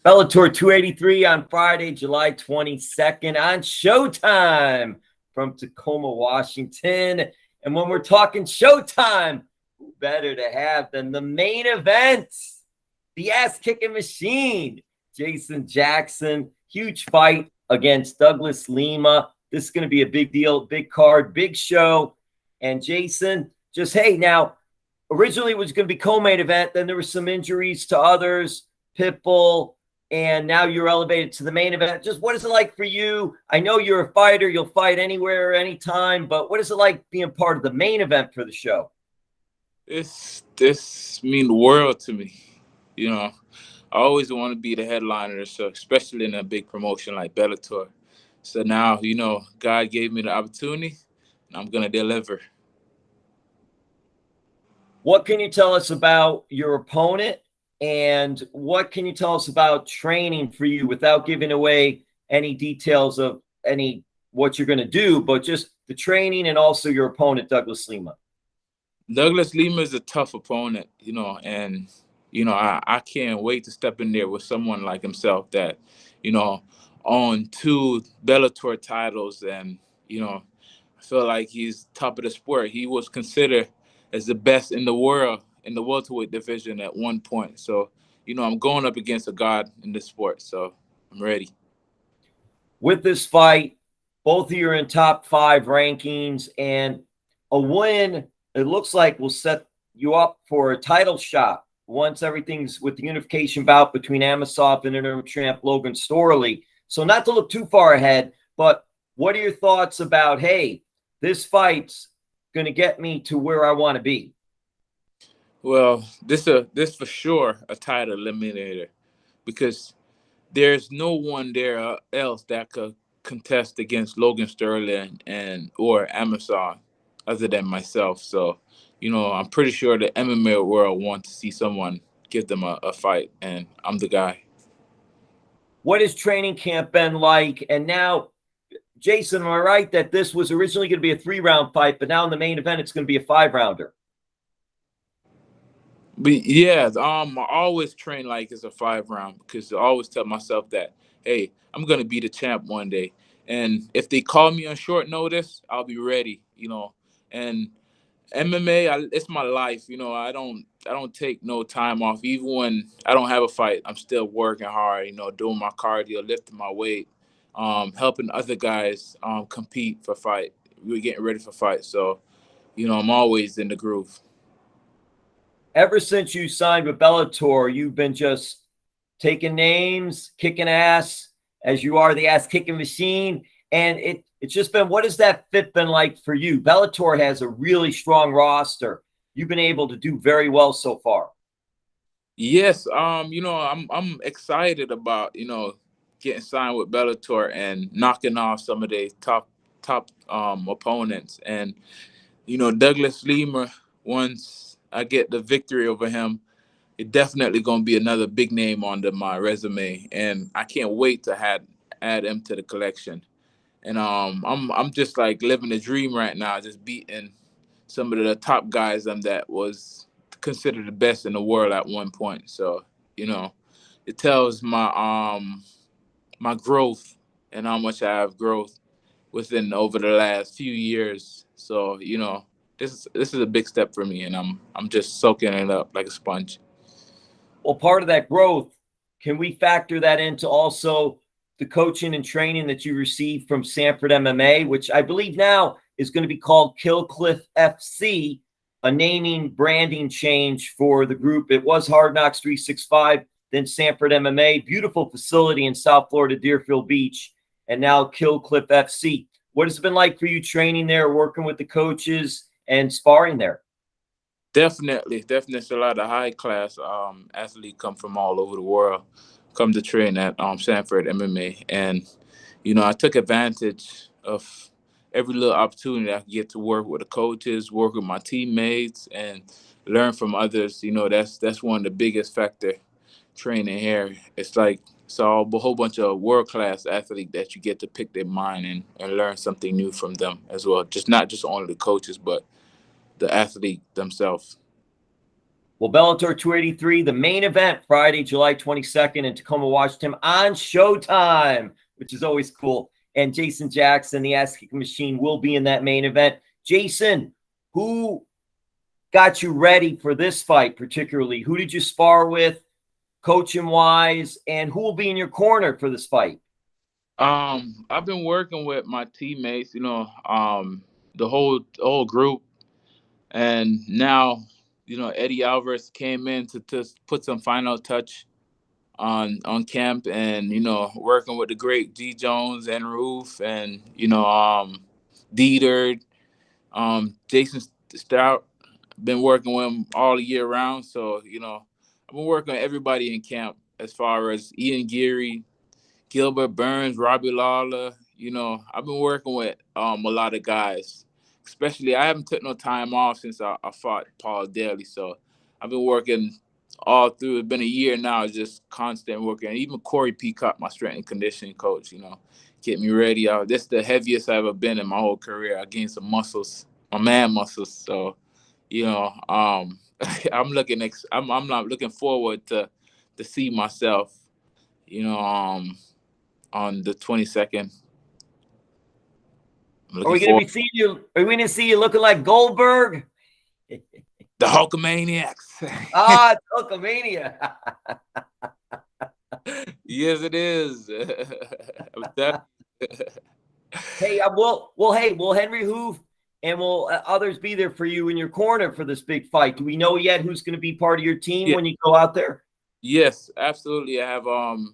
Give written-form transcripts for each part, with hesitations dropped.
Bellator 283 on Friday, July 22nd on Showtime from Tacoma, Washington. And when we're talking Showtime, who better to have than the main event, the ass-kicking machine, Jason Jackson. Huge fight against Douglas Lima. This is going to be a big deal, big card, big show. And Jason, now, originally it was going to be co-main event. Then there were some injuries to others, Pitbull, and now you're elevated to the main event. Just what is it like for you? I know you're a fighter. You'll fight anywhere, anytime. But what is it like being part of the main event for the show? This mean the world to me. You know, I always want to be the headliner, so especially in a big promotion like Bellator. So now, God gave me the opportunity, and I'm going to deliver. What can you tell us about your opponent? And what can you tell us about training for you without giving away any details of what you're going to do, but just the training and also your opponent, Douglas Lima? Douglas Lima is a tough opponent, and, I can't wait to step in there with someone like himself that, on 2 Bellator titles. And, I feel like he's top of the sport. He was considered as the best in the world in the welterweight division at one point. So, I'm going up against a god in this sport, so I'm ready. With this fight, both of you are in top 5 rankings, and a win, it looks like, will set you up for a title shot once everything's with the unification bout between Amosov and interim champ Logan Storley. So not to look too far ahead, but what are your thoughts about, hey, this fight's going to get me to where I want to be? Well, this for sure a title eliminator, because there's no one there else that could contest against Logan Storley or Amosov other than myself. So, I'm pretty sure the MMA world wants to see someone give them a fight, and I'm the guy. What has training camp been like? And now, Jason, am I right that this was originally going to be a 3-round fight, but now in the main event it's going to be a 5-rounder? But yeah, I always train like it's a 5-round, because I always tell myself that, hey, I'm gonna be the champ one day, and if they call me on short notice, I'll be ready. And MMA, it's my life. I don't take no time off. Even when I don't have a fight, I'm still working hard. Doing my cardio, lifting my weight, helping other guys compete for fight. We're getting ready for fight, so I'm always in the groove. Ever since you signed with Bellator, you've been just taking names, kicking ass, as you are the ass-kicking machine. And it's just been, what has that fit been like for you? Bellator has a really strong roster. You've been able to do very well so far. Yes, I'm excited about, getting signed with Bellator and knocking off some of the top opponents. And, Douglas Lima, once I get the victory over him, it definitely going to be another big name on my resume, and I can't wait to add him to the collection. And I'm just like living a dream right now, just beating some of the top guys that was considered the best in the world at one point. So, it tells my growth and how much I have growth over the last few years. So, this is a big step for me, and I'm just soaking it up like a sponge. Well, part of that growth, can we factor that into also the coaching and training that you received from Sanford MMA, which I believe now is going to be called Kill Cliff FC, a naming branding change for the group? It was Hardknocks 365, then Sanford MMA, beautiful facility in South Florida, Deerfield Beach, and now Kill Cliff FC. What has it been like for you training there, working with the coaches and sparring there? Definitely. It's a lot of high-class athletes come from all over the world, come to train at Sanford MMA. And, I took advantage of every little opportunity I could get to work with the coaches, work with my teammates, and learn from others. That's one of the biggest factor training here. It's like it's a whole bunch of world-class athletes that you get to pick their mind and learn something new from them as well. Not just only the coaches, but the athlete themselves. Well, Bellator 283, the main event, Friday, July 22nd in Tacoma, Washington on Showtime, which is always cool. And Jason Jackson, the ass kicking machine, will be in that main event. Jason, who got you ready for this fight particularly? Who did you spar with, coaching-wise, and who will be in your corner for this fight? I've been working with my teammates, the whole group, and now, Eddie Alvarez came in to put some final touch on camp, and working with the great G Jones and Ruth, and Dieter, Jason Stout. Been working with him all year round, so I've been working with everybody in camp as far as Ian Geary, Gilbert Burns, Robbie Lawler. I've been working with a lot of guys. Especially, I haven't took no time off since I fought Paul Daley. So I've been working all through. It's been a year now, just constant working. And even Corey Peacock, my strength and conditioning coach, get me ready. This is the heaviest I've ever been in my whole career. I gained some muscles, my man muscles. So, I'm I'm not looking forward to see myself, on the 22nd. Are we going to be seeing you? Are we going to see you looking like Goldberg? The Hulkamaniacs. Hulkamania. Yes, it is. Hey, will Henry Hoof and will others be there for you in your corner for this big fight? Do we know yet who's going to be part of your team when you go out there? Yes, absolutely. I have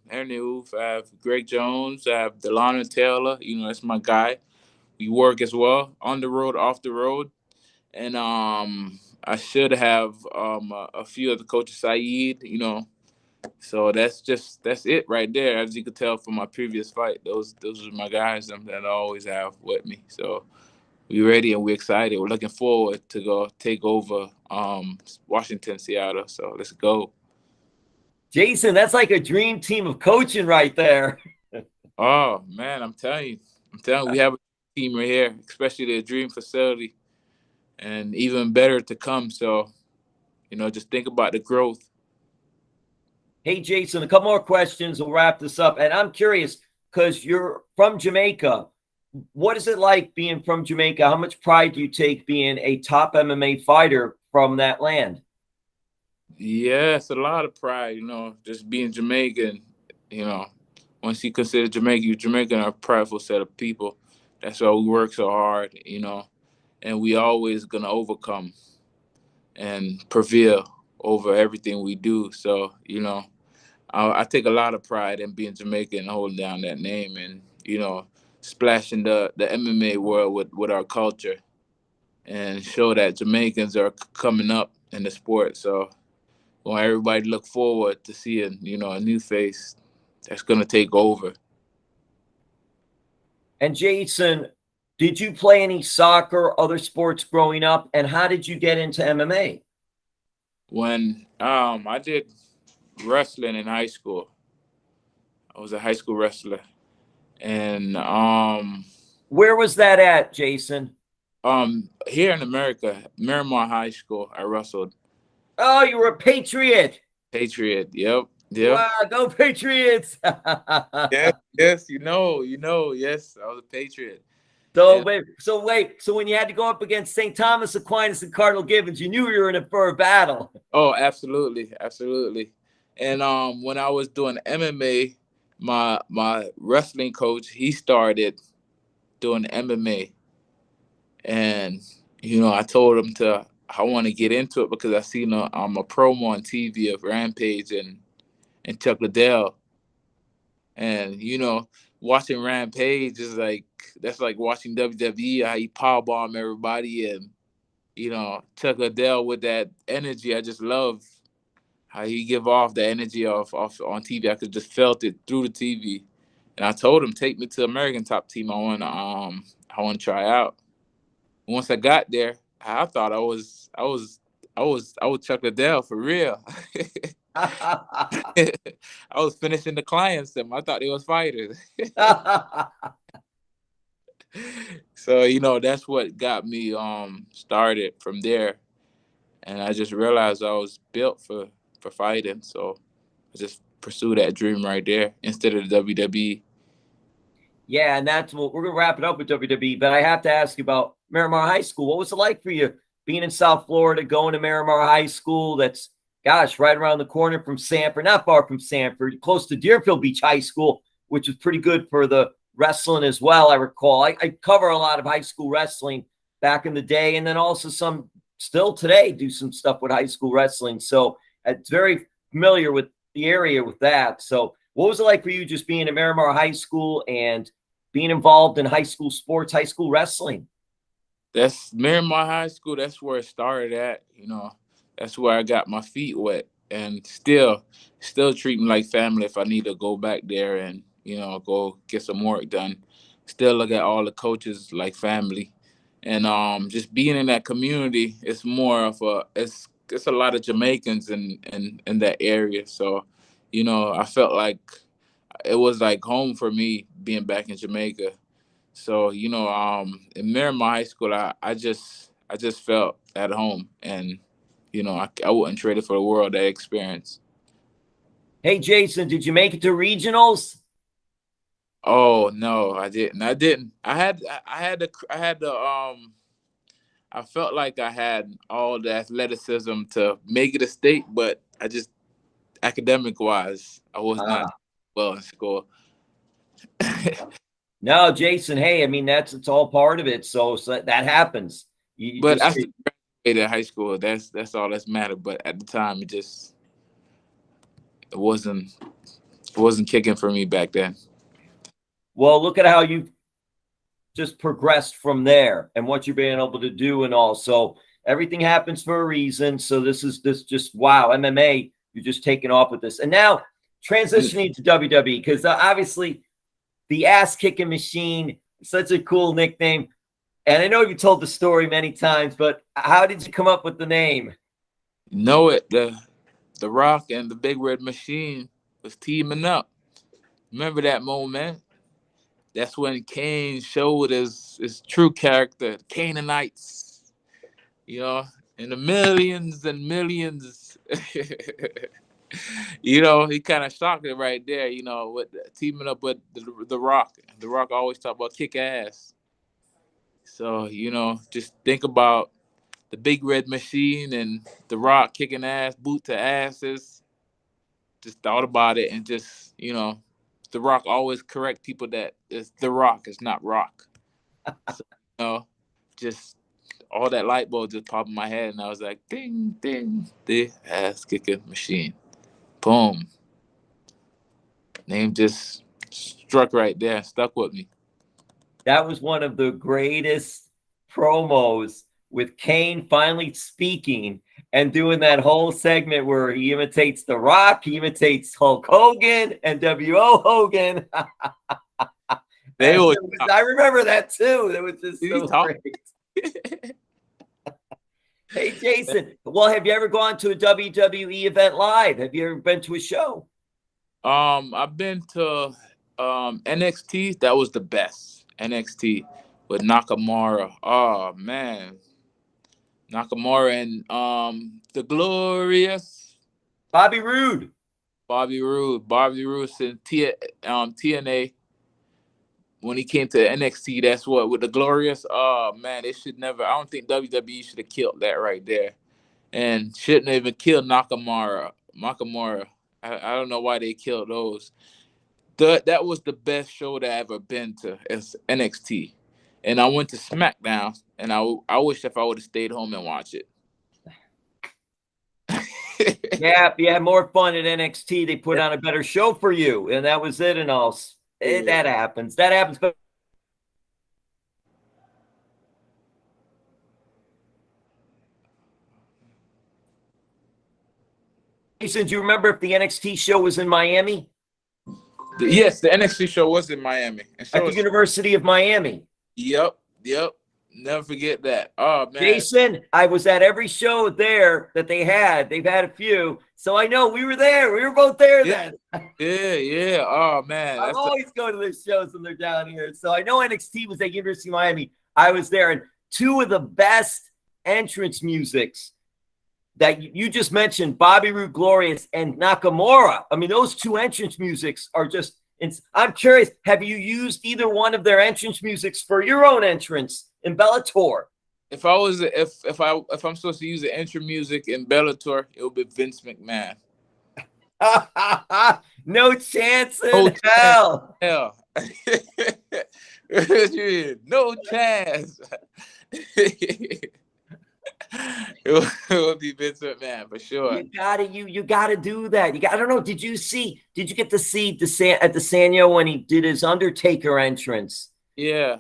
Henry Hoof, I have Greg Jones, I have Delano Taylor. That's my guy. We work as well on the road, off the road, and I should have a few of the coaches, Saeed. So that's it right there. As you could tell from my previous fight, those are my guys that I always have with me. So we're ready and we're excited. We're looking forward to go take over Washington, Seattle. So let's go. Jason, that's like a dream team of coaching right there. Oh man, I'm telling you, we have a team right here, especially the dream facility, and even better to come. So, just think about the growth. Hey, Jason, a couple more questions. We'll wrap this up. And I'm curious, because you're from Jamaica. What is it like being from Jamaica? How much pride do you take being a top MMA fighter from that land? Yeah, it's a lot of pride, just being Jamaican. Once you consider Jamaica, you Jamaican are a prideful set of people. That's why we work so hard, and we always going to overcome and prevail over everything we do. So, I take a lot of pride in being Jamaican and holding down that name and, splashing the MMA world with our culture and show that Jamaicans are coming up in the sport. So I want everybody to look forward to seeing, a new face that's going to take over. And Jason, did you play any soccer or other sports growing up? And how did you get into MMA? When I did wrestling in high school, I was a high school wrestler. And where was that at, Jason? Here in America, Miramar High School, I wrestled. Oh, you were a Patriot. Patriot, yep. Wow, go Patriots. yes, yes, yes, I was a Patriot. So when you had to go up against St. Thomas Aquinas and Cardinal Gibbons, you knew you were in for a battle. Oh, absolutely, absolutely. And when I was doing MMA, my wrestling coach, he started doing MMA, and I told him I want to get into it because I seen a promo on TV of Rampage and Chuck Liddell, and watching Rampage is that's like watching WWE, how he powerbomb everybody, and Chuck Liddell with that energy. I just love how he give off the energy off on TV. I could just felt it through the TV, and I told him, take me to American Top Team. I want to try out. Once I got there, I thought I was Chuck Liddell for real. I was finishing the clients. Them. I thought they was fighters. So that's what got me started from there. And I just realized I was built for fighting. So I just pursue that dream right there instead of the WWE. Yeah, and that's what we're gonna wrap it up with WWE. But I have to ask you about Miramar High School. What was it like for you being in South Florida, going to Miramar High School? That's, gosh, right around the corner from Sanford, not far from Sanford, close to Deerfield Beach High School, which was pretty good for the wrestling as well. I recall I cover a lot of high school wrestling back in the day, and then also some still today do some stuff with high school wrestling. So it's very familiar with the area with that. So what was it like for you just being at Miramar High School and being involved in high school sports, high school wrestling? That's Miramar High School. That's where it started at. That's where I got my feet wet, and still treat me like family if I need to go back there and go get some work done. Still look at all the coaches like family, and just being in that community, it's more of it's a lot of Jamaicans in that area. So, I felt like it was like home for me being back in Jamaica. So, in Miramar High School, I just felt at home, and I wouldn't trade it for the world, that experience. Hey, Jason, did you make it to regionals? Oh no, I didn't. I felt like I had all the athleticism to make it a state, but I just academic wise, I was not well in school. No, Jason. Hey, I mean it's all part of it. So that happens. But I still graduated high school. That's all that's mattered. But at the time, it wasn't kicking for me back then. Well, look at how you've just progressed from there and what you're being able to do and all. So everything happens for a reason. So this just wow, MMA. You're just taking off with this, and now transitioning to WWE because obviously the ass kicking machine, such a cool nickname. And I know you told the story many times, but how did you come up with the name? The Rock and the Big Red Machine was teaming up. Remember that moment? That's when Kane showed his true character, the Canaanites. And the millions and millions. He kind of shocked it right there. With teaming up with the Rock. The Rock always talk about kick ass. So just think about the Big Red Machine and the Rock kicking ass, boot to asses. Just thought about it and just the Rock always correct people that it's the Rock, it's not Rock. So just all that light bulb just popped in my head, and I was like, ding, ding, the ass kicking machine. Boom. Name just struck right there, stuck with me. That was one of the greatest promos with Kane finally speaking and doing that whole segment where he imitates The Rock, he imitates Hulk Hogan and W.O. Hogan. I remember that too. That was just so great. Hey, Jason. Well, have you ever gone to a WWE event live? Have you ever been to a show? I've been to NXT. That was the best. NXT with Nakamura. Oh man. Nakamura and the glorious Bobby Roode. Bobby Roode in TNA. When he came to NXT, that's what with the glorious. Oh man, they should never. I don't think WWE should have killed that right there, and shouldn't have even killed Nakamura. I don't know why they killed those. That was the best show that I ever been to. It's NXT, and I went to SmackDown, and I wish if I would have stayed home and watched it. Yeah, if you had more fun at NXT, they put on a better show for you, and that was it. And all that happens. That happens. But Jason, do you remember if the NXT show was in Miami? Yes, the NXT show was in Miami. At the University of Miami. Yep. Never forget that. Oh man, Jason, I was at every show there that they had. They've had a few, so I know we were there. We were both there then. Yeah. Oh man, I'm always going to those shows when they're down here. So I know NXT was at University of Miami. I was there, and two of the best entrance musics that you just mentioned, Bobby Roode Glorious and Nakamura. I mean, those two entrance musics are just. I'm curious, have you used either one of their entrance musics for your own entrance in Bellator? If I'm supposed to use the intro music in Bellator, it would be Vince McMahon. No chance in hell. Hell. No chance. It would be Vince McMahon for sure. You gotta do that. I don't know. Did you get to see Desanya when he did his Undertaker entrance? Yeah.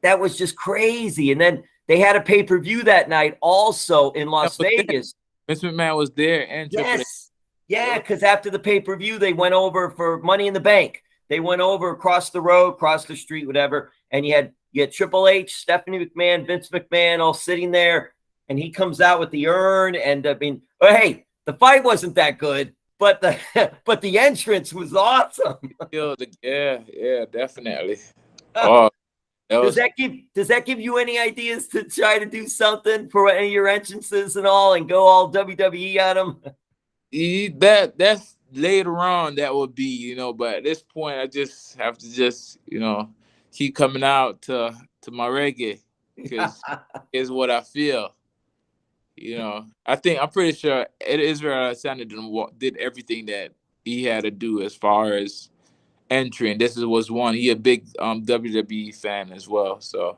That was just crazy. And then they had a pay-per-view that night also in Las Vegas. Vince McMahon was there and yes. Yeah, because after the pay-per-view, they went over for Money in the Bank. They went over across the road, across the street, whatever. And you had Triple H, Stephanie McMahon, Vince McMahon all sitting there. And he comes out with the urn. And I mean, hey, the fight wasn't that good, but the entrance was awesome. Yeah, definitely. Does that give you any ideas to try to do something for any of your entrances and all, and go all WWE on them? That's later on. That would be, but at this point, I just have to keep coming out to my reggae, because it's what I feel. I'm pretty sure Israel Adesanya did everything that he had to do as far as entering. This was one. He a big WWE fan as well, so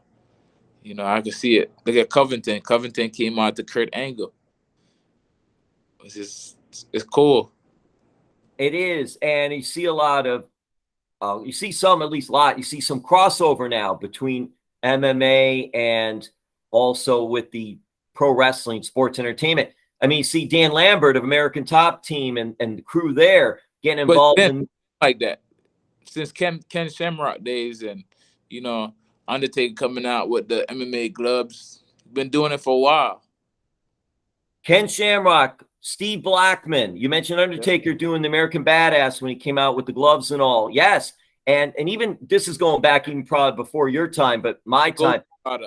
I could see it. Look at Covington. Covington came out to Kurt Angle. It's cool. It is, and you see a lot of, you see some crossover now between MMA and also with the pro wrestling sports entertainment. I mean, you see Dan Lambert of American Top Team and the crew there getting involved in like that since Ken Shamrock days, and Undertaker coming out with the MMA gloves. Been doing it for a while. Ken Shamrock, Steve Blackman. You mentioned Undertaker doing the American Badass when he came out with the gloves and all. Yes. And even this is going back even probably before your time, but my time. Well,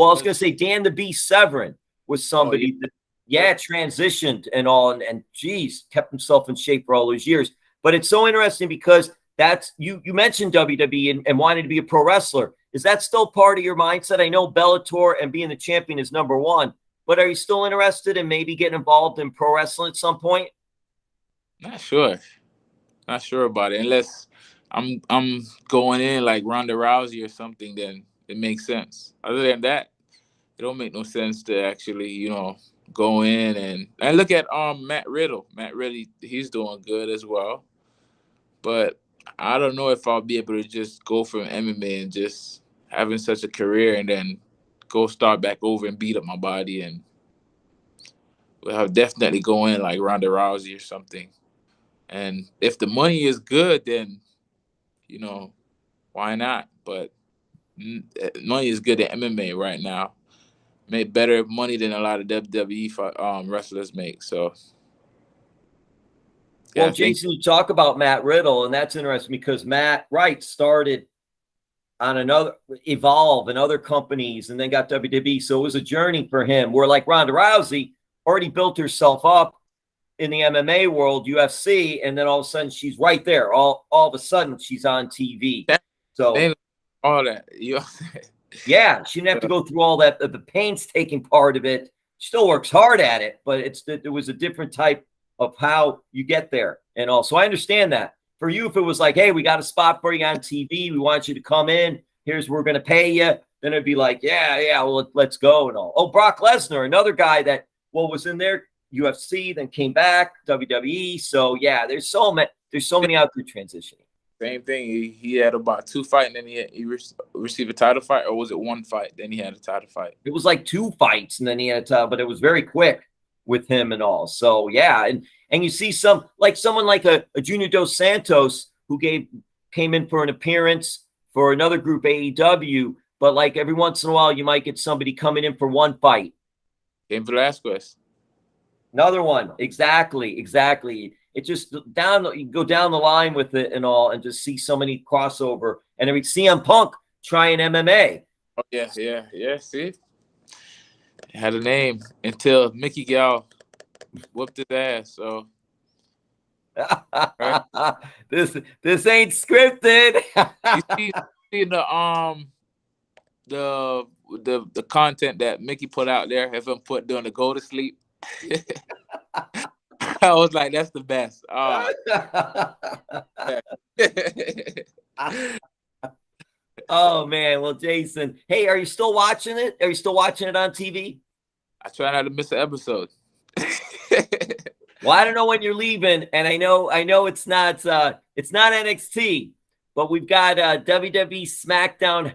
I was going to say Dan the Beast Severin was somebody that transitioned and all, and geez, kept himself in shape for all those years. But it's so interesting because that's you mentioned WWE and wanting to be a pro wrestler. Is that still part of your mindset? I know Bellator and being the champion is number one, but are you still interested in maybe getting involved in pro wrestling at some point? Not sure about it. Unless I'm going in like Ronda Rousey or something, then it makes sense. Other than that, it don't make no sense to actually, go in and look at Matt Riddle. Matt Riddle, he's doing good as well. But I don't know if I'll be able to just go from MMA and just having such a career and then go start back over and beat up my body, and I'll definitely go in like Ronda Rousey or something. And if the money is good, then, why not? But money is good at MMA right now. Make better money than a lot of WWE wrestlers make. So, yeah, well, Jason, you talk about Matt Riddle, and that's interesting because Matt Wright started on Evolve and other companies, and then got WWE. So it was a journey for him. Where like Ronda Rousey already built herself up in the MMA world, UFC, and then all of a sudden she's right there. All of a sudden she's on TV. So all that, yeah, she didn't have to go through all that, the painstaking part of it. She still works hard at it, but it was a different type of how you get there. And also, I understand that. For you, if it was like, hey, we got a spot for you on TV, we want you to come in, here's where we're going to pay you, then it'd be like, yeah, well, let's go and all. Oh, Brock Lesnar, another guy that, was in there, UFC, then came back, WWE. So, yeah, there's so many out there transitioning. Same thing. He had about 2 fights, and then he received a title fight, or was it 1 fight? Then he had a title fight. It was like 2 fights, and then he had a title, but it was very quick with him and all. So, yeah, and you see someone like a Junior Dos Santos who came in for an appearance for another group, AEW, but like every once in a while you might get somebody coming in for 1 fight. Cain Velasquez. Another one. Exactly. It just you go down the line with it and all, and just see so many crossover. And every CM Punk trying MMA. Oh, yeah. See, it had a name until Mickey Gall whooped his ass. So right? This ain't scripted. You see the content that Mickey put out there, have him put doing the go to sleep. I was like, that's the best. Oh man, well, Jason, hey, are you still watching it? Are you still watching it on TV? I try not to miss an episode. Well, I don't know when you're leaving, and I know it's not NXT, but we've got WWE SmackDown,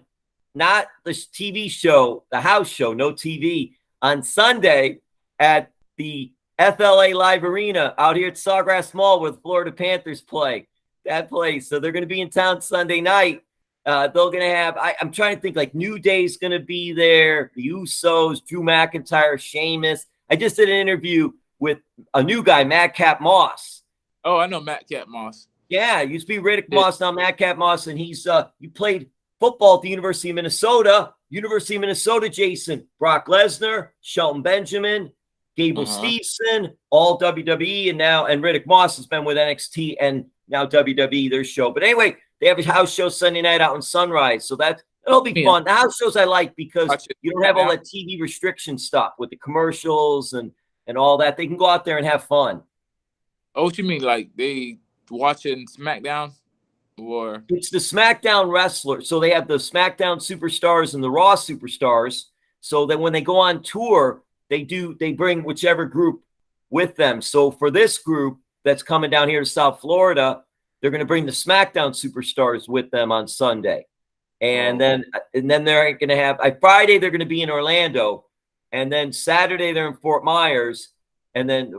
not the TV show, the house show, no TV, on Sunday at the FLA Live Arena out here at Sawgrass Mall where the Florida Panthers play. That place. So they're going to be in town Sunday night. They're going to have, I'm trying to think, like New Day's going to be there, the Usos, Drew McIntyre, Sheamus. I just did an interview with a new guy, Madcap Moss. Oh, I know Madcap Moss. Yeah, used to be Riddick Moss, now Madcap Moss, and he's you played football at the University of Minnesota. University of Minnesota, Jason, Brock Lesnar, Shelton Benjamin, Gable Steveson, all WWE, and Riddick Moss has been with NXT and now WWE, their show. But anyway, they have a house show Sunday night out in Sunrise, so it'll be fun. The house shows I like because you don't have all that TV restriction stuff with the commercials and all that. They can go out there and have fun. Oh, what you mean? Like they watching SmackDown? Or it's the SmackDown wrestlers. So they have the SmackDown superstars and the Raw superstars. So that when they go on tour, they bring whichever group with them. So for this group that's coming down here to South Florida, they're going to bring the SmackDown superstars with them on Sunday. And then they're going to have Friday, they're going to be in Orlando. And then Saturday, they're in Fort Myers. And then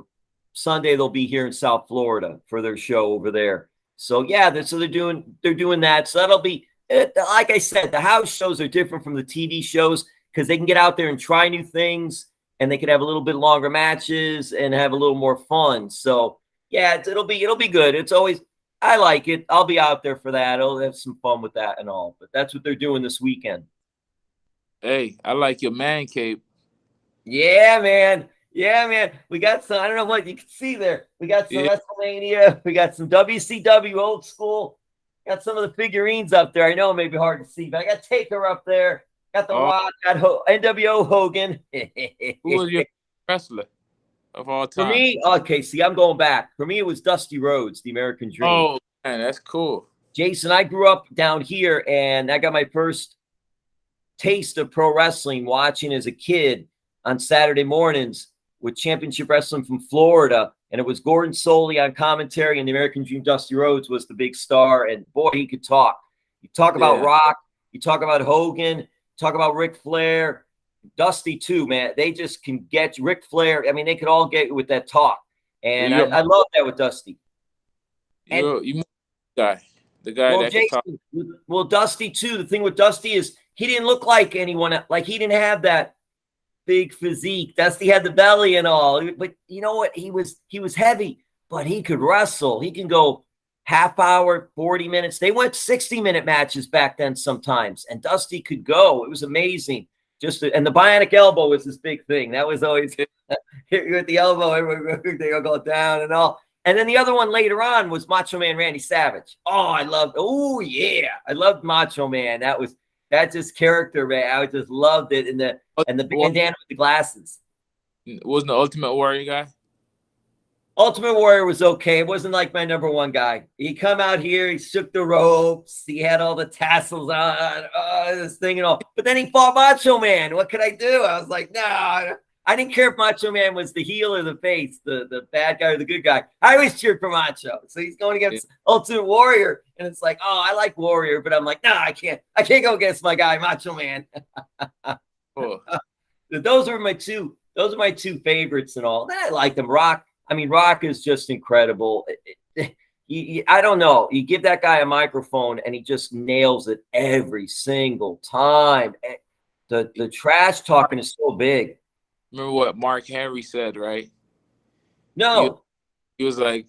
Sunday, they'll be here in South Florida for their show over there. So, yeah, they're doing that. So that'll be, like I said, the house shows are different from the TV shows because they can get out there and try new things. And they can have a little bit longer matches and have a little more fun. So, yeah, it'll be good. It's always, I like it. I'll be out there for that. I'll have some fun with that and all. But that's what they're doing this weekend. Hey, I like your man cave. Yeah, man. Yeah, man. We got some, I don't know what you can see there. We got some WrestleMania. We got some WCW old school. Got some of the figurines up there. I know it may be hard to see, but I got Taker up there. Got The Rock. Got NWO Hogan. Who was your wrestler of all time? For me, okay, see, I'm going back. For me, it was Dusty Rhodes, the American Dream. Oh, man, that's cool. Jason, I grew up down here, and I got my first taste of pro wrestling watching as a kid on Saturday mornings with Championship Wrestling from Florida. And it was Gordon Soley on commentary, and the American Dream Dusty Rhodes was the big star. And boy, he could talk. You talk about Rock, you talk about Hogan, talk about Ric Flair, Dusty too, man. They just can get Ric Flair. I mean, they could all get with that talk. And I love that with Dusty. You guy. The guy that can talk. Well, Dusty too. The thing with Dusty is he didn't look like anyone. Like he didn't have that big physique. Dusty had the belly and all. But you know what? He was heavy, but he could wrestle. He can go half hour, 40 minutes. They went 60-minute matches back then sometimes, and Dusty could go. It was amazing. And the bionic elbow was this big thing. That was always hit you with the elbow. They go down and all. And then the other one later on was Macho Man Randy Savage. I loved Macho Man. That's his character, man. I just loved it. And the bandana with the glasses. Wasn't the Ultimate Warrior guy? Ultimate Warrior was okay. It wasn't like my number one guy. He come out here, he shook the ropes, he had all the tassels on, this thing and all. But then he fought Macho Man. What could I do? I was like, no, I didn't care if Macho Man was the heel or the face, the bad guy or the good guy. I always cheered for Macho. So he's going against Ultimate Warrior, and it's like, I like Warrior, but I'm like, no, I can't go against my guy, Macho Man. Those are my two favorites and all. I like them. Rock is just incredible. I don't know. You give that guy a microphone and he just nails it every single time. The trash talking is so big. Remember what Mark Henry said, right? No. He was like,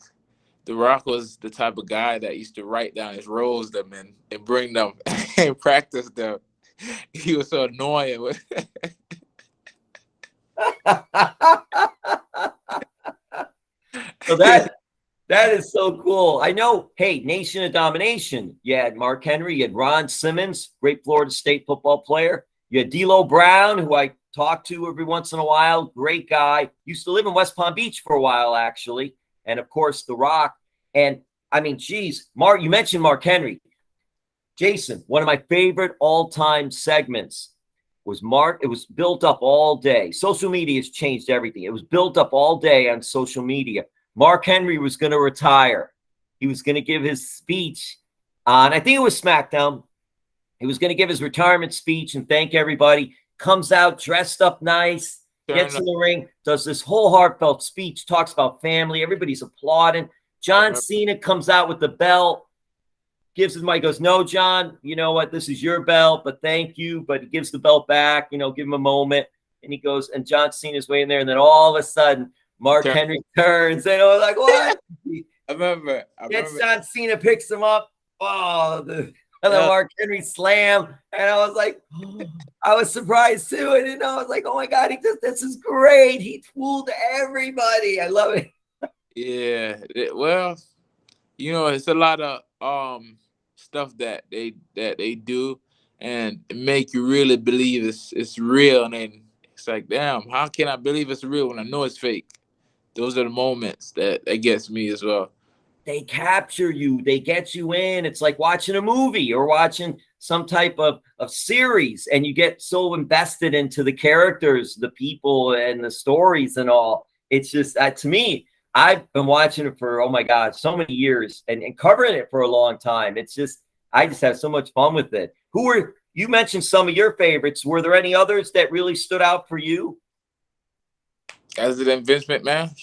The Rock was the type of guy that used to write down his roles them and bring them and practice them. He was so annoying. So that is so cool. I know, hey, Nation of Domination. You had Mark Henry, you had Ron Simmons, great Florida State football player. You had D'Lo Brown, who I talk to every once in a while. Great guy. Used to live in West Palm Beach for a while, actually. And, of course, The Rock. And, I mean, geez, Mark, you mentioned Mark Henry. Jason, one of my favorite all-time segments was Mark. It was built up all day. Social media has changed everything. It was built up all day on social media. Mark Henry was going to retire. He was going to give his speech on, I think it was SmackDown. He was going to give his retirement speech and thank everybody. Comes out dressed up nice, gets in the ring, does this whole heartfelt speech, talks about family. Everybody's applauding. John Cena comes out with the belt, gives his mic, goes, "No, John, you know what? This is your belt, but thank you." But he gives the belt back, give him a moment. And he goes, and John Cena's waiting there. And then all of a sudden, Mark Henry turns, and I was like, "What?" I remember. John Cena picks him up. Oh, the Mark Henry slam. And I was like, I was surprised too. And I was like, oh my God, this is great. He fooled everybody. I love it. Yeah. Well, it's a lot of stuff that they do and make you really believe it's real. And then it's like, damn, how can I believe it's real when I know it's fake? Those are the moments that gets me as well. They capture you. They get you in. It's like watching a movie or watching some type of series, and you get so invested into the characters, the people, and the stories and all. It's just, to me, I've been watching it for, oh my God, so many years and covering it for a long time. It's just, I just have so much fun with it. You mentioned some of your favorites. Were there any others that really stood out for you? As an Vince McMahon.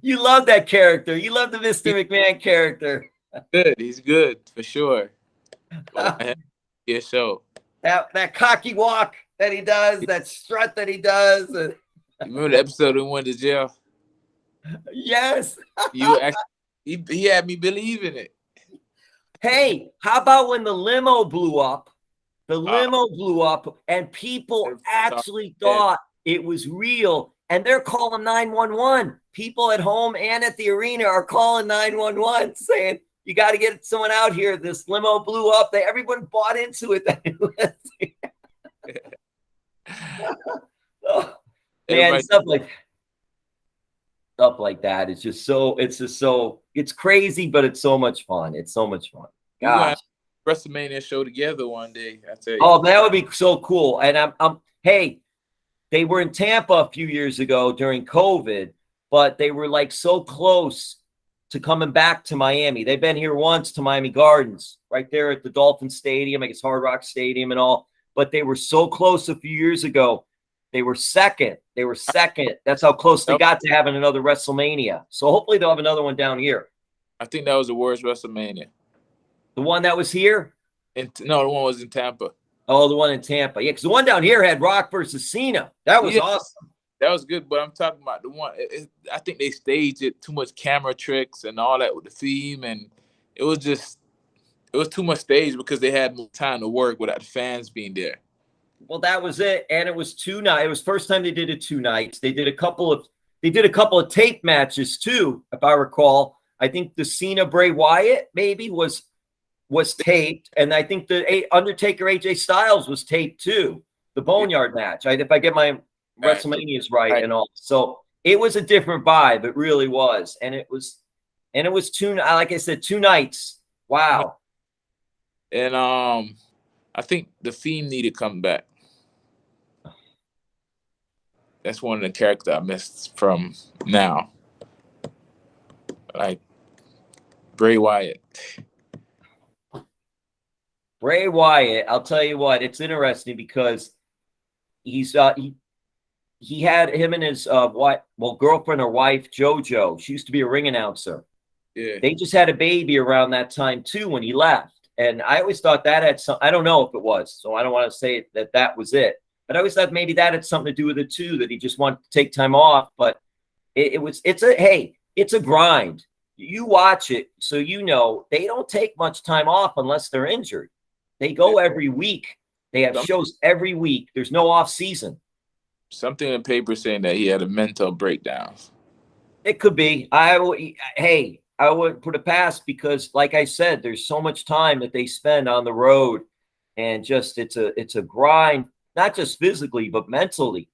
You love that character. You love the Mr. McMahon character. Good. He's good for sure. Yeah, so that cocky walk that he does, that strut that he does. Remember the episode when we went to jail? Yes. He had me believing it. Hey, how about when the limo blew up? The limo blew up, and people actually thought it was real, and they're calling 911. People at home and at the arena are calling 911, saying, "You got to get someone out here. This limo blew up." Everyone bought into it. Oh, man, stuff like that. It's just so. It's crazy, but it's so much fun. It's so much fun. Gosh. WrestleMania show together one day, I tell you. Oh, that would be so cool. And hey, they were in Tampa a few years ago during COVID, but they were like so close to coming back to Miami. They've been here once to Miami Gardens, right there at the Dolphin Stadium, I guess Hard Rock Stadium and all. But they were so close a few years ago. They were second. That's how close they got to having another WrestleMania. So hopefully they'll have another one down here. I think that was the worst WrestleMania. The one that was here? No, the one was in Tampa. Oh, the one in Tampa. Yeah, because the one down here had Rock versus Cena. That was awesome. That was good, but I'm talking about the one. I think they staged it, too much camera tricks and all that with the theme, and it was too much stage because they had more time to work without the fans being there. Well, that was it, and it was 2 nights. It was first time they did it 2 nights. They did a couple of tape matches too, if I recall. I think the Cena Bray Wyatt maybe was taped, and I think the Undertaker AJ Styles was taped too. The Boneyard match, if I get my WrestleManias right and all. So it was a different vibe. It really was, and it was 2. Like I said, 2 nights. Wow. And I think the Fiend needed to come back. That's one of the characters I missed from now. Like Bray Wyatt. Bray Wyatt, I'll tell you what, it's interesting because he had him and his girlfriend or wife, JoJo. She used to be a ring announcer. Yeah. They just had a baby around that time too when he left. And I always thought that had some, I don't know if it was, so I don't want to say that was it. But I always thought maybe that had something to do with it too, that he just wanted to take time off. But it's a grind. You watch it, so you know they don't take much time off unless they're injured. They go every week. They have shows every week. There's no off season. something in paper saying that he had a mental breakdown. It could be. Hey, I wouldn't put it past, because like I said, there's so much time that they spend on the road, and just it's a grind, not just physically but mentally.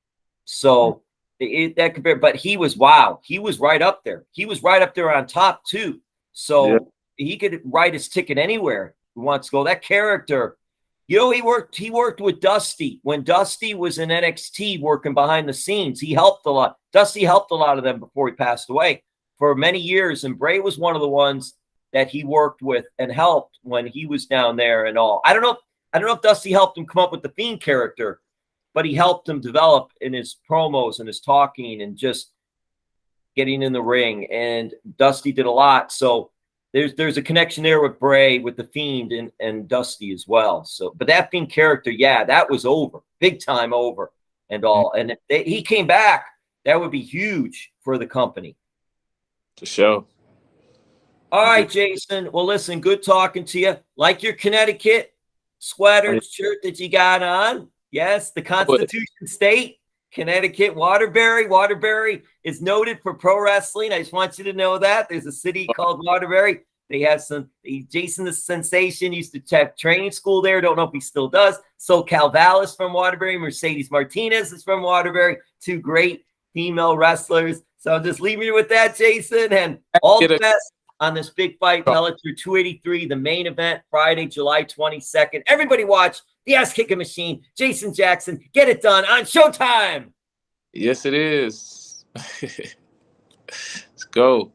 So that could be, but he was right up there. He was right up there on top too. So he could write his ticket anywhere he wants to go. That character, he worked with Dusty when Dusty was in NXT working behind the scenes. He helped a lot. Dusty helped a lot of them before he passed away for many years. And Bray was one of the ones that he worked with and helped when he was down there and all. I don't know if Dusty helped him come up with the Fiend character, but he helped him develop in his promos and his talking and just getting in the ring. And Dusty did a lot. So there's a connection there with Bray, with the Fiend, and Dusty as well. So, but that Fiend character, that was over, big time over and all. And if he came back, that would be huge for the company. For sure. All right, Jason. Well, listen, good talking to you. Like your Connecticut sweater shirt that you got on. Yes, the Constitution State, Connecticut, Waterbury. Waterbury is noted for pro wrestling. I just want you to know that. There's a city called Waterbury. They have Jason the Sensation used to have training school there. Don't know if he still does. SoCal Val is from Waterbury. Mercedes Martinez is from Waterbury. Two great female wrestlers. So I'll just leave you with that, Jason. And all the best on this big fight, Bellator 283, the main event, Friday, July 22nd. Everybody watch the Ass Kicking Machine. Jason Jackson, get it done on Showtime. Yes, it is. Let's go.